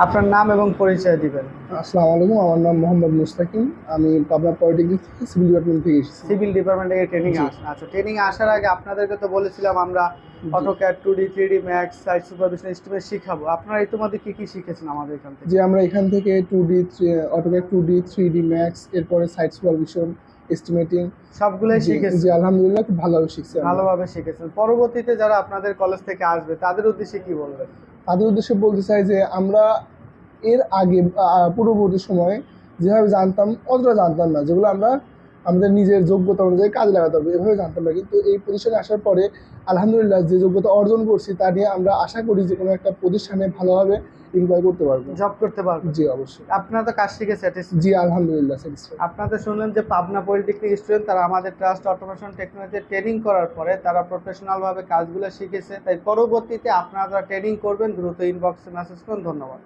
আপনার নাম এবং পরিচয় দিবেন। আসসালামু আলাইকুম, আমার নাম মোহাম্মদ মুস্তাকিম। আমি পাবনা পলিটেকনিক থেকে সিভিল ডিপার্টমেন্ট থেকে এসেছি। সিভিল ডিপার্টমেন্ট থেকে ট্রেনিং জি। আসেন। আচ্ছা, ট্রেনিং আসার আগে আপনাদেরকে তো বলেছিলাম আমরা জি। AutoCAD 2D 3D max site supervision estimate শিখাবো। আপনারা ইতিমধ্যে কি কি শিখেছেন আমাদের এখান থেকে? যে আমরা এখান থেকে 2D AutoCAD 2D 3D max, এরপরে সাইট সুপারভিশন, এস্টিমেটিং সবগুলোই শিখেছেন? জি আলহামদুলিল্লাহ খুব ভালোভাবে শিখছি আমরা। ভালোভাবে শিখেছেন। পরবর্তীতে যারা আপনাদের কলেজ থেকে আসবে তাদের উদ্দেশ্যে কি বলবেন? তাদের উদ্দেশ্যে বলতে চাই যে আমরা এর আগে পূর্ববর্তী সময়ে যেভাবে জানতাম অতটা জানতাম না, যেগুলো আমরা আমাদের নিজের যোগ্যতা অনুযায়ী কাজে লাগাতে হবে এভাবে জানতাম না, কিন্তু এই প্রতিষ্ঠানে আসার পরে আলহামদুলিল্লাহ যে যোগ্যতা অর্জন করছি তা নিয়ে আমরা আশা করি যে কোনো একটা প্রতিষ্ঠানে ভালোভাবে এমপ্লয় করতে পারবো, জব করতে পারবেন? জি অবশ্যই। আপনারা তো কাজ শিখে স্যাটিসফাইড? জি আলহামদুলিল্লাহ স্যাটিসফাইড। আপনাদের শুনলেন যে পাবনা পলিটেকনিক স্টুডেন্ট তারা আমাদের ট্রাস্ট অটোমেশন টেকনোলজি ট্রেনিং করার পরে তারা প্রফেশনালভাবে কাজগুলো শিখেছে। তাই পরবর্তীতে আপনারা ট্রেনিং করবেন, দ্রুত ইনবক্সে মেসেজ করুন। ধন্যবাদ।